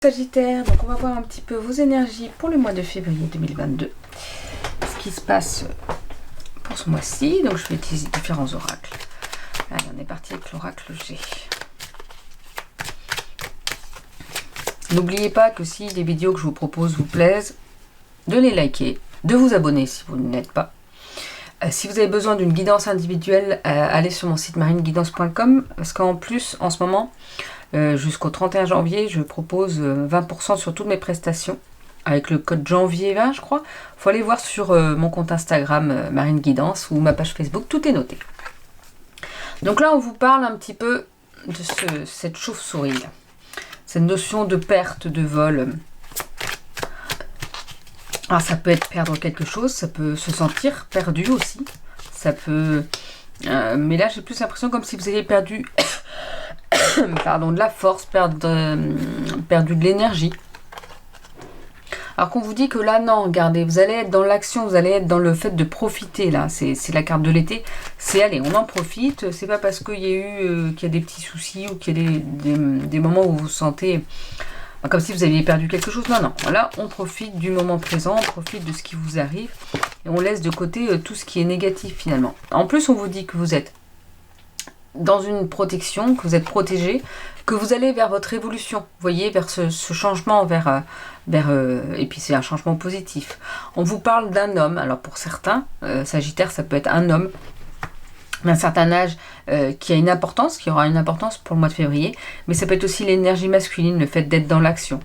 Sagittaire, donc on va voir un petit peu vos énergies pour le mois de février 2022. Ce qui se passe pour ce mois-ci. Donc je vais utiliser différents oracles. Allez, on est parti avec l'oracle G. N'oubliez pas que si les vidéos que je vous propose vous plaisent, de les liker, de vous abonner si vous ne l'êtes pas. Si vous avez besoin d'une guidance individuelle, allez sur mon site marineguidance.com parce qu'en plus, en ce moment, jusqu'au 31 janvier, je propose 20% sur toutes mes prestations avec le code janvier 20, je crois. Il faut aller voir sur mon compte Instagram Marine Guidance ou ma page Facebook, tout est noté. Donc là, on vous parle un petit peu de cette chauve-souris, là. Cette notion de perte, de vol. Alors ça peut être perdre quelque chose, ça peut se sentir perdu aussi. Ça peut... mais là, j'ai plus l'impression comme si vous aviez perdu... pardon, de la force, perdu de l'énergie. Alors qu'on vous dit que là, non, regardez, vous allez être dans l'action, vous allez être dans le fait de profiter, là. C'est la carte de l'été. C'est, allez, on en profite. C'est pas parce qu'il y a des petits soucis ou qu'il y a des moments où vous vous sentez comme si vous aviez perdu quelque chose. Non, non. Là, on profite du moment présent, on profite de ce qui vous arrive et on laisse de côté tout ce qui est négatif, finalement. En plus, on vous dit que vous êtes dans une protection, que vous êtes protégé, que vous allez vers votre évolution, vous voyez, vers ce changement, et puis c'est un changement positif. On vous parle d'un homme, alors pour certains, Sagittaire, ça peut être un homme d'un certain âge qui a une importance, qui aura une importance pour le mois de février, mais ça peut être aussi l'énergie masculine, le fait d'être dans l'action.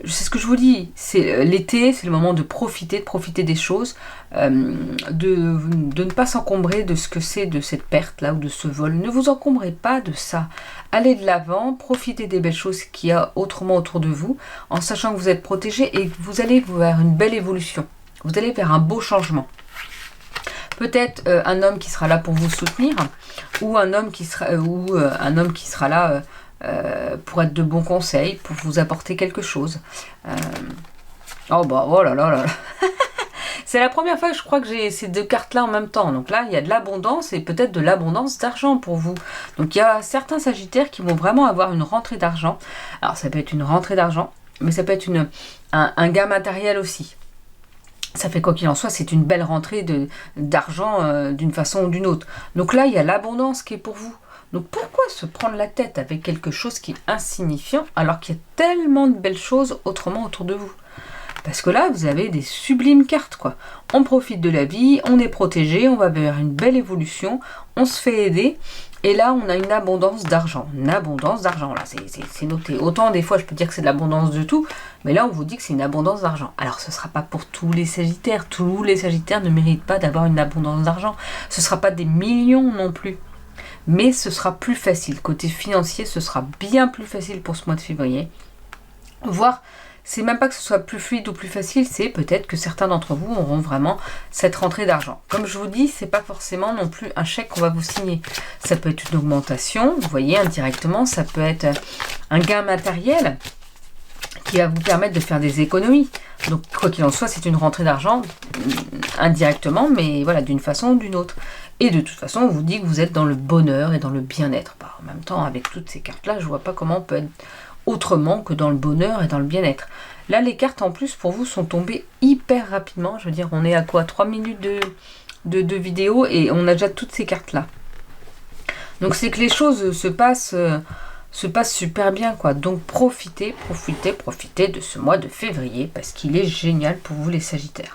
C'est ce que je vous dis, c'est l'été, c'est le moment de profiter des choses, de ne pas s'encombrer de ce que c'est de cette perte-là ou de ce vol. Ne vous encombrez pas de ça. Allez de l'avant, profitez des belles choses qu'il y a autrement autour de vous, en sachant que vous êtes protégé et que vous allez vers une belle évolution. Vous allez vers un beau changement. Peut-être un homme qui sera là pour vous soutenir, ou un homme qui sera là... pour être de bons conseils, pour vous apporter quelque chose. Oh bah, oh là là là. C'est la première fois que je crois que j'ai ces deux cartes-là en même temps. Donc là, il y a de l'abondance et peut-être de l'abondance d'argent pour vous. Donc il y a certains Sagittaires qui vont vraiment avoir une rentrée d'argent. Alors ça peut être une rentrée d'argent, mais ça peut être un gain matériel aussi. Ça fait quoi qu'il en soit, c'est une belle rentrée d'argent d'une façon ou d'une autre. Donc là, il y a l'abondance qui est pour vous. Donc pourquoi se prendre la tête avec quelque chose qui est insignifiant alors qu'il y a tellement de belles choses autrement autour de vous? Parce que là, vous avez des sublimes cartes, quoi. On profite de la vie, on est protégé, on va vers une belle évolution, on se fait aider. Et là, on a une abondance d'argent. Une abondance d'argent, là, c'est noté. Autant, des fois, je peux dire que c'est de l'abondance de tout, mais là, on vous dit que c'est une abondance d'argent. Alors, ce ne sera pas pour tous les Sagittaires. Tous les Sagittaires ne méritent pas d'avoir une abondance d'argent. Ce ne sera pas des millions non plus. Mais ce sera plus facile. Côté financier, ce sera bien plus facile pour ce mois de février. Voire, c'est même pas que ce soit plus fluide ou plus facile, c'est peut-être que certains d'entre vous auront vraiment cette rentrée d'argent. Comme je vous dis, c'est pas forcément non plus un chèque qu'on va vous signer. Ça peut être une augmentation, vous voyez, indirectement. Ça peut être un gain matériel qui va vous permettre de faire des économies. Donc, quoi qu'il en soit, c'est une rentrée d'argent indirectement, mais voilà, d'une façon ou d'une autre. Et de toute façon, on vous dit que vous êtes dans le bonheur et dans le bien-être. Bah, en même temps, avec toutes ces cartes-là, je vois pas comment on peut être autrement que dans le bonheur et dans le bien-être. Là, les cartes, en plus, pour vous, sont tombées hyper rapidement. Je veux dire, on est à quoi, 3 minutes de vidéo et on a déjà toutes ces cartes-là. Donc, c'est que les choses se passent super bien, quoi. Donc, profitez de ce mois de février parce qu'il est génial pour vous, les Sagittaires.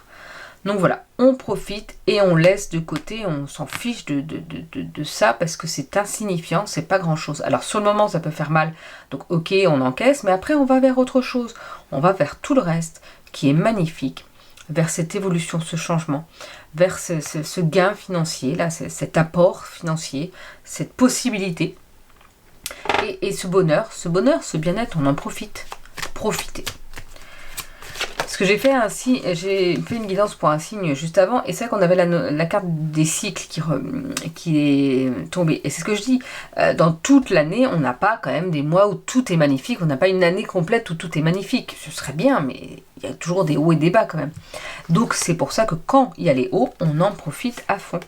Donc voilà, on profite et on laisse de côté, on s'en fiche de ça parce que c'est insignifiant, c'est pas grand chose. Alors sur le moment ça peut faire mal, donc ok on encaisse, mais après on va vers autre chose, on va vers tout le reste qui est magnifique, vers cette évolution, ce changement, vers ce gain financier, là, cet apport financier, cette possibilité et ce bonheur, ce bien-être, on en profite, profitez. Ce que j'ai fait une guidance pour un signe juste avant, et c'est vrai qu'on avait la carte des cycles qui est tombée. Et c'est ce que je dis, dans toute l'année, on n'a pas quand même des mois où tout est magnifique, on n'a pas une année complète où tout est magnifique. Ce serait bien, mais il y a toujours des hauts et des bas quand même. Donc c'est pour ça que quand il y a les hauts, on en profite à fond.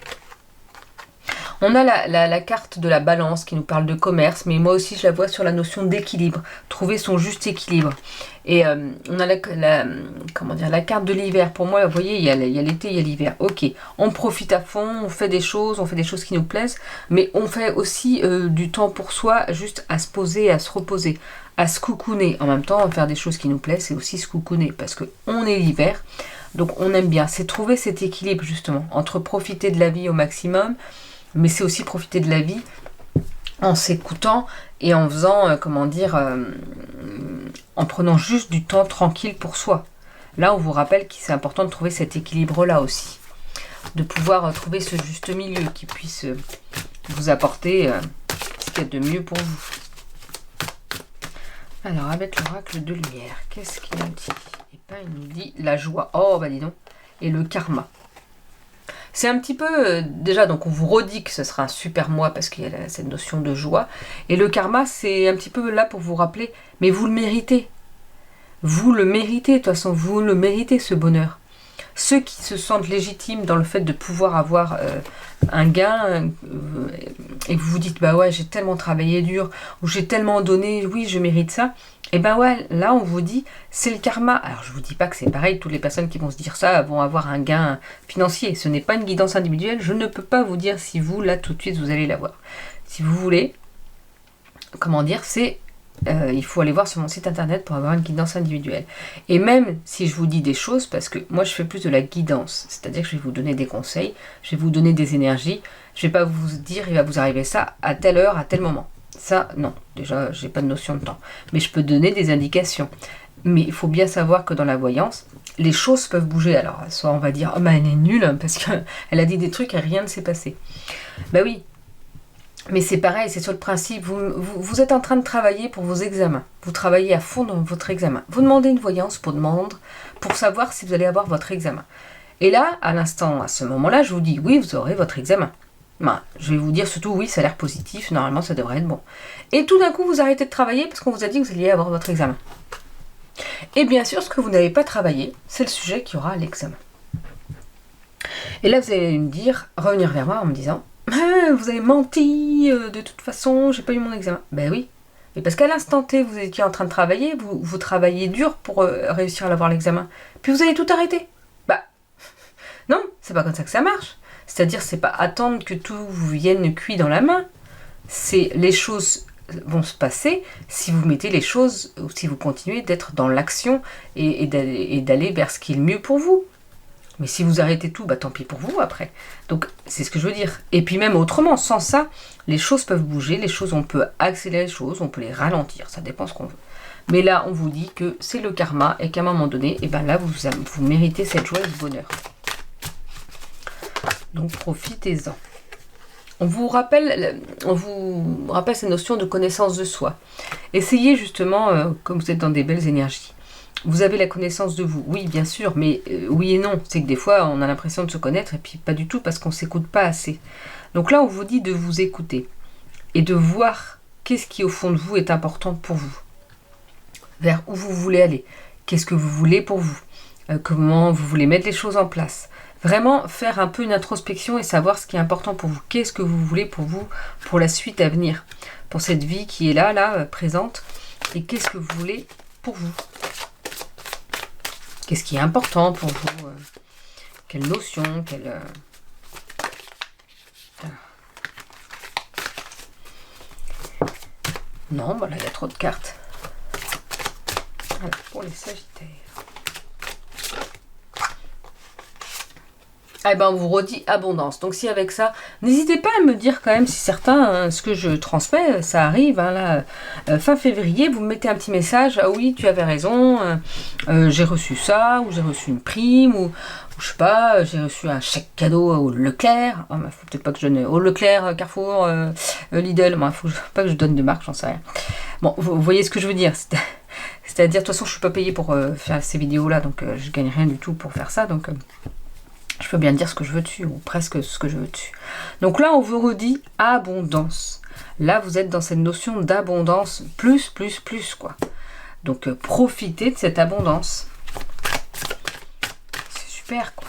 On a la carte de la balance qui nous parle de commerce, mais moi aussi je la vois sur la notion d'équilibre, trouver son juste équilibre. Et on a comment dire, la carte de l'hiver. Pour moi, vous voyez, il y a l'été, il y a l'hiver. Ok, on profite à fond, on fait des choses qui nous plaisent, mais on fait aussi du temps pour soi, juste à se poser, à se reposer, à se coucouner. En même temps, faire des choses qui nous plaisent, c'est aussi se coucouner, parce qu'on est l'hiver. Donc on aime bien, c'est trouver cet équilibre justement, entre profiter de la vie au maximum, mais c'est aussi profiter de la vie en s'écoutant et en faisant, comment dire, en prenant juste du temps tranquille pour soi. Là, on vous rappelle que c'est important de trouver cet équilibre-là aussi, de pouvoir trouver ce juste milieu qui puisse vous apporter ce qu'il y a de mieux pour vous. Alors, avec l'oracle de lumière, qu'est-ce qu'il nous dit? Il nous dit la joie. Oh, bah dis donc. Et le karma. C'est un petit peu... déjà, donc on vous redit que ce sera un super mois parce qu'il y a cette notion de joie. Et le karma, c'est un petit peu là pour vous rappeler, mais vous le méritez. Vous le méritez, de toute façon, vous le méritez, ce bonheur. Ceux qui se sentent légitimes dans le fait de pouvoir avoir un gain et que vous vous dites, bah ouais, j'ai tellement travaillé dur, ou j'ai tellement donné, oui, je mérite ça. Et ben ouais, là on vous dit, c'est le karma. Alors je vous dis pas que c'est pareil, toutes les personnes qui vont se dire ça vont avoir un gain financier. Ce n'est pas une guidance individuelle, je ne peux pas vous dire si vous, là tout de suite, vous allez l'avoir. Si vous voulez, comment dire, c'est... il faut aller voir sur mon site internet pour avoir une guidance individuelle. Et même si je vous dis des choses, parce que moi je fais plus de la guidance, c'est-à-dire que je vais vous donner des conseils, je vais vous donner des énergies, je vais pas vous dire il va vous arriver ça à telle heure, à tel moment. Ça, non, déjà j'ai pas de notion de temps. Mais je peux donner des indications. Mais il faut bien savoir que dans la voyance, les choses peuvent bouger. Alors, soit on va dire, oh, bah, elle est nulle, parce qu'elle a dit des trucs et rien ne s'est passé. Bah oui, mais c'est pareil, c'est sur le principe, vous êtes en train de travailler pour vos examens. Vous travaillez à fond dans votre examen. Vous demandez une voyance pour savoir si vous allez avoir votre examen. Et là, à l'instant, à ce moment-là, je vous dis, oui, vous aurez votre examen. Ben, je vais vous dire surtout, oui, ça a l'air positif, normalement ça devrait être bon. Et tout d'un coup, vous arrêtez de travailler parce qu'on vous a dit que vous alliez avoir votre examen. Et bien sûr, ce que vous n'avez pas travaillé, c'est le sujet qui aura l'examen. Et là, vous allez me dire, revenir vers moi en me disant, ah, vous avez menti, de toute façon, j'ai pas eu mon examen. Ben oui, mais parce qu'à l'instant T, vous étiez en train de travailler, vous travaillez dur pour réussir à avoir l'examen. Puis vous avez tout arrêté. Bah, non, c'est pas comme ça que ça marche. C'est-à-dire, c'est pas attendre que tout vous vienne cuit dans la main. C'est les choses vont se passer si vous mettez les choses, ou si vous continuez d'être dans l'action et d'aller vers ce qui est le mieux pour vous. Mais si vous arrêtez tout, bah tant pis pour vous après. Donc c'est ce que je veux dire. Et puis même autrement, sans ça, les choses peuvent bouger, les choses, on peut accélérer les choses, on peut les ralentir, ça dépend ce qu'on veut. Mais là, on vous dit que c'est le karma et qu'à un moment donné, et ben là, vous méritez cette joie et ce bonheur. Donc profitez-en. On vous rappelle cette notion de connaissance de soi. Essayez justement, comme vous êtes dans des belles énergies. Vous avez la connaissance de vous, oui bien sûr, mais oui et non. C'est que des fois on a l'impression de se connaître et puis pas du tout parce qu'on ne s'écoute pas assez. Donc là on vous dit de vous écouter et de voir qu'est-ce qui au fond de vous est important pour vous. Vers où vous voulez aller. Qu'est-ce que vous voulez pour vous. Comment vous voulez mettre les choses en place. Vraiment faire un peu une introspection et savoir ce qui est important pour vous. Qu'est-ce que vous voulez pour vous, pour la suite à venir. Pour cette vie qui est là, présente. Et qu'est-ce que vous voulez pour vous. Qu'est-ce qui est important pour vous. Quelle notion, Non, voilà, il y a trop de cartes. Alors, pour les Sagittaires. Eh ben, on vous redit abondance. Donc, si avec ça, n'hésitez pas à me dire quand même si certains, ce que je transmets, ça arrive. Hein, là, fin février, vous me mettez un petit message. Ah oui, tu avais raison. J'ai reçu ça, ou j'ai reçu une prime, ou je sais pas, j'ai reçu un chèque cadeau au Leclerc. Oh, faut peut-être pas que je donne au Leclerc, Carrefour, Lidl. Bon, faut pas que je donne de marque, j'en sais rien. Bon, vous voyez ce que je veux dire. C'est-à-dire, de toute façon, je suis pas payée pour faire ces vidéos-là, donc je gagne rien du tout pour faire ça. Donc je peux bien dire ce que je veux dessus, ou presque ce que je veux dessus. Donc là, on vous redit abondance. Là, vous êtes dans cette notion d'abondance, plus, quoi. Donc, profitez de cette abondance. C'est super, quoi.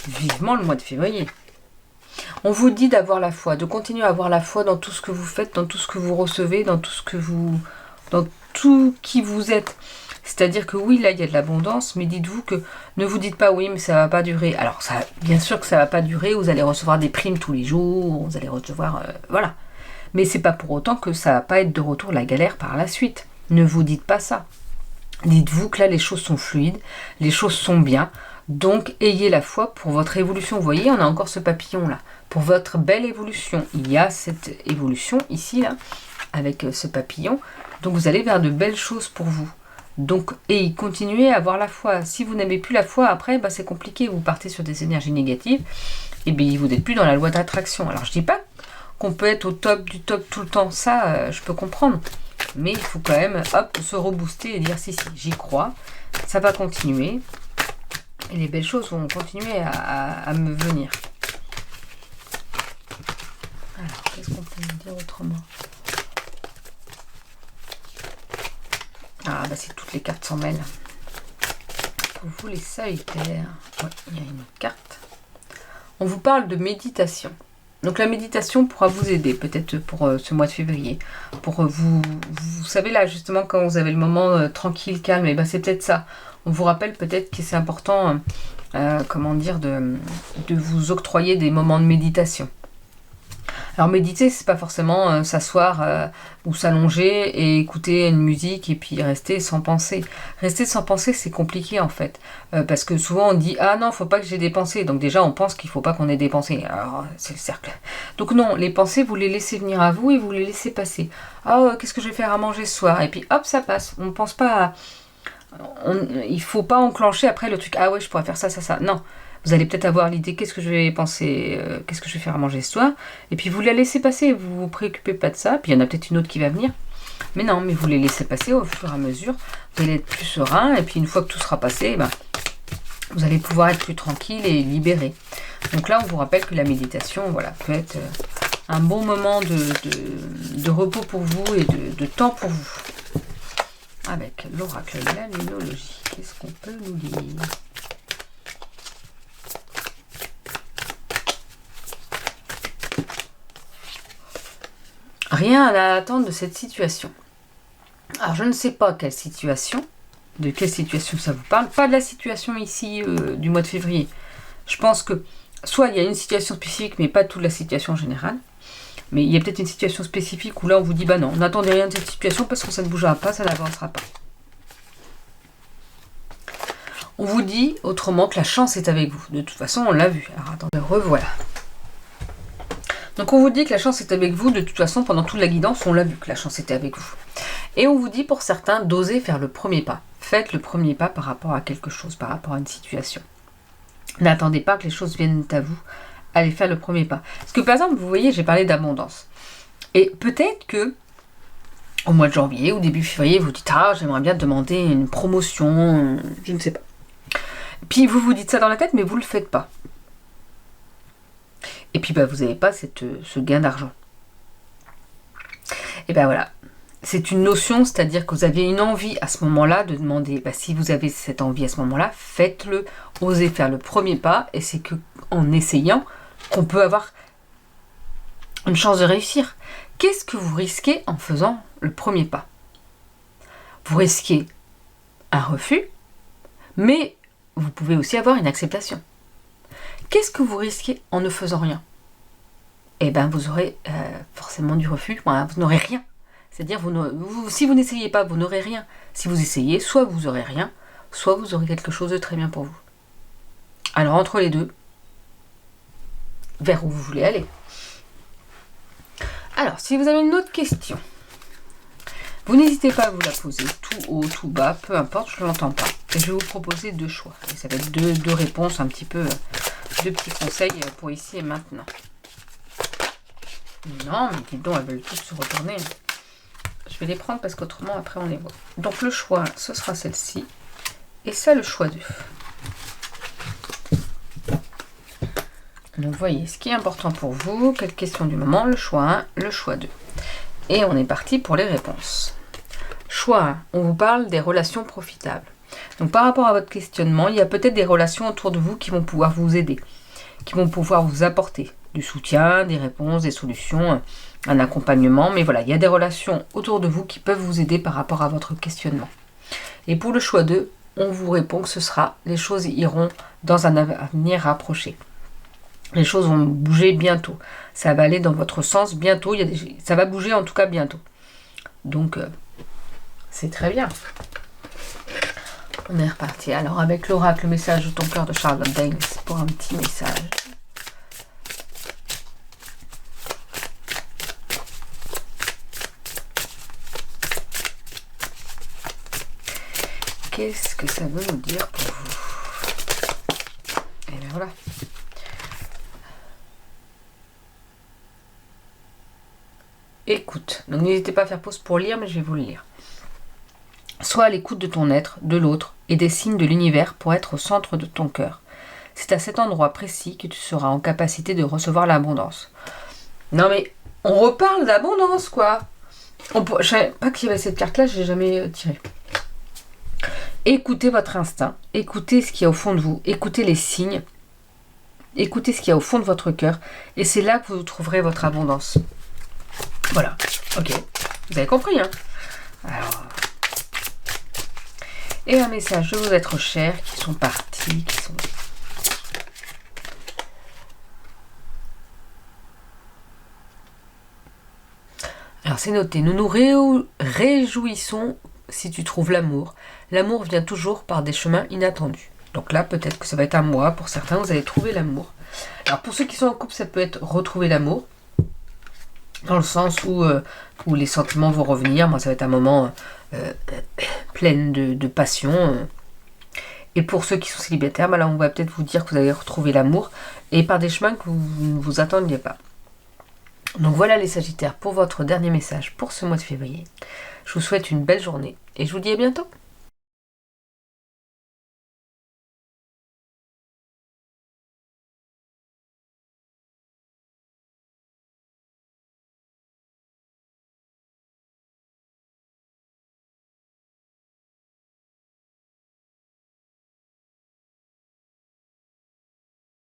Vivement le mois de février. On vous dit d'avoir la foi, de continuer à avoir la foi dans tout ce que vous faites, dans tout ce que vous recevez, dans tout qui vous êtes. C'est-à-dire que oui, là, il y a de l'abondance, mais dites-vous que ne vous dites pas oui, mais ça va pas durer. Alors, ça, bien sûr que ça va pas durer, vous allez recevoir des primes tous les jours, vous allez recevoir... voilà. Mais c'est pas pour autant que ça va pas être de retour la galère par la suite. Ne vous dites pas ça. Dites-vous que là, les choses sont fluides, les choses sont bien, donc ayez la foi pour votre évolution. Vous voyez, on a encore ce papillon-là. Pour votre belle évolution, il y a cette évolution ici, là, avec ce papillon. Donc, vous allez vers de belles choses pour vous. Donc, et continuez à avoir la foi. Si vous n'avez plus la foi, après, bah, c'est compliqué. Vous partez sur des énergies négatives, et bien vous n'êtes plus dans la loi d'attraction. Alors, je dis pas qu'on peut être au top du top tout le temps. Ça, je peux comprendre. Mais il faut quand même, hop, se rebooster et dire si, j'y crois. Ça va continuer. Et les belles choses vont continuer à me venir. Alors, qu'est-ce qu'on peut me dire autrement? Ah, bah c'est toutes les cartes s'en mêlent. Pour vous, les Sagittaires. Oui, il y a une carte. On vous parle de méditation. Donc la méditation pourra vous aider, peut-être pour ce mois de février. Pour vous savez là, justement, quand vous avez le moment tranquille, calme, et ben c'est peut-être ça. On vous rappelle peut-être que c'est important, comment dire, de vous octroyer des moments de méditation. Alors méditer, c'est pas forcément s'asseoir ou s'allonger et écouter une musique et puis rester sans penser. Rester sans penser, c'est compliqué en fait. Parce que souvent on dit « Ah non, faut pas que j'ai des pensées ». Donc déjà, on pense qu'il faut pas qu'on ait des pensées. Alors, c'est le cercle. Donc non, les pensées, vous les laissez venir à vous et vous les laissez passer. « Ah, qu'est-ce que je vais faire à manger ce soir ?» Et puis hop, ça passe. On ne pense pas il faut pas enclencher après le truc « Ah ouais, je pourrais faire ça, ça, ça ». Non. Vous allez peut-être avoir l'idée, qu'est-ce que je vais penser, qu'est-ce que je vais faire à manger ce soir, et puis vous la laissez passer, vous vous préoccupez pas de ça, puis il y en a peut-être une autre qui va venir, mais non, mais vous les laissez passer au fur et à mesure, vous allez être plus serein, et puis une fois que tout sera passé, ben, vous allez pouvoir être plus tranquille et libéré. Donc là, on vous rappelle que la méditation, voilà, peut être un bon moment de repos pour vous et de temps pour vous. Avec l'oracle de la lunologie, qu'est-ce qu'on peut nous dire ? Rien à attendre de cette situation. Alors, je ne sais pas quelle situation, de quelle situation ça vous parle. Pas de la situation ici du mois de février. Je pense que soit il y a une situation spécifique, mais pas toute la situation générale. Mais il y a peut-être une situation spécifique où là, on vous dit, bah non, n'attendez rien de cette situation parce que ça ne bougera pas, ça n'avancera pas. On vous dit autrement que la chance est avec vous. De toute façon, on l'a vu. Alors, attendez, revoilà. Donc on vous dit que la chance est avec vous, de toute façon pendant toute la guidance on l'a vu que la chance était avec vous. Et on vous dit pour certains d'oser faire le premier pas. Faites le premier pas par rapport à quelque chose, par rapport à une situation. N'attendez pas que les choses viennent à vous, allez faire le premier pas. Parce que par exemple, vous voyez, j'ai parlé d'abondance. Et peut-être que au mois de janvier ou début février, vous dites « Ah, j'aimerais bien demander une promotion, je ne sais pas. » Puis vous vous dites ça dans la tête, mais vous ne le faites pas. Et puis bah, vous n'avez pas ce gain d'argent. Et ben voilà, c'est une notion, c'est-à-dire que vous avez une envie à ce moment-là de demander, bah, si vous avez cette envie à ce moment-là, faites-le, osez faire le premier pas, et c'est qu'en essayant qu'on peut avoir une chance de réussir. Qu'est-ce que vous risquez en faisant le premier pas? Vous risquez un refus, mais vous pouvez aussi avoir une acceptation. Qu'est-ce que vous risquez en ne faisant rien? Eh bien, vous aurez forcément du refus, vous n'aurez rien. C'est-à-dire, si vous n'essayez pas, vous n'aurez rien. Si vous essayez, soit vous n'aurez rien, soit vous aurez quelque chose de très bien pour vous. Alors, entre les deux, vers où vous voulez aller. Alors, si vous avez une autre question, vous n'hésitez pas à vous la poser tout haut, tout bas, peu importe, je ne l'entends pas. Et je vais vous proposer deux choix. Et ça va être deux réponses un petit peu... deux petits conseils pour ici et maintenant. Non, mais dis donc, elles veulent toutes se retourner. Je vais les prendre parce qu'autrement, après, on les voit. Donc, le choix, ce sera celle-ci. Et ça, le choix 2. Donc, voyez, ce qui est important pour vous, quelle question du moment, le choix 1, le choix 2. Et on est parti pour les réponses. Choix 1, on vous parle des relations profitables. Donc, par rapport à votre questionnement, il y a peut-être des relations autour de vous qui vont pouvoir vous aider, qui vont pouvoir vous apporter. du soutien, des réponses, des solutions, un accompagnement. Mais voilà, il y a des relations autour de vous qui peuvent vous aider par rapport à votre questionnement. Et pour le choix 2, on vous répond que ce sera, les choses iront dans un avenir rapproché. Les choses vont bouger bientôt. Ça va aller dans votre sens bientôt. Ça va bouger en tout cas bientôt. Donc, c'est très bien. On est reparti. Alors, avec l'oracle, le message de ton cœur de Charlotte Danes pour un petit message. Qu'est-ce que ça veut nous dire pour vous? Et bien voilà. Écoute. Donc n'hésitez pas à faire pause pour lire, mais je vais vous le lire. Sois à l'écoute de ton être, de l'autre et des signes de l'univers pour être au centre de ton cœur. C'est à cet endroit précis que tu seras en capacité de recevoir l'abondance. Non mais, on reparle d'abondance quoi. Je savais pas qu'il y avait cette carte-là, je l'ai jamais tirée. Écoutez votre instinct, écoutez ce qu'il y a au fond de vous, écoutez les signes, écoutez ce qu'il y a au fond de votre cœur, et c'est là que vous trouverez votre abondance. Voilà, ok, vous avez compris, hein? Alors, et un message de vos êtres chers qui sont partis, qui sont... Alors c'est noté, nous nous réjouissons si tu trouves l'amour. L'amour vient toujours par des chemins inattendus. Donc là, peut-être que ça va être un mois. Pour certains, vous allez trouver l'amour. Alors pour ceux qui sont en couple, ça peut être retrouver l'amour. Dans le sens où les sentiments vont revenir. Moi, ça va être un moment plein de passion. Et pour ceux qui sont célibataires, là, on va peut-être vous dire que vous allez retrouver l'amour. Et par des chemins que vous ne vous attendiez pas. Donc voilà les Sagittaires pour votre dernier message pour ce mois de février. Je vous souhaite une belle journée et je vous dis à bientôt.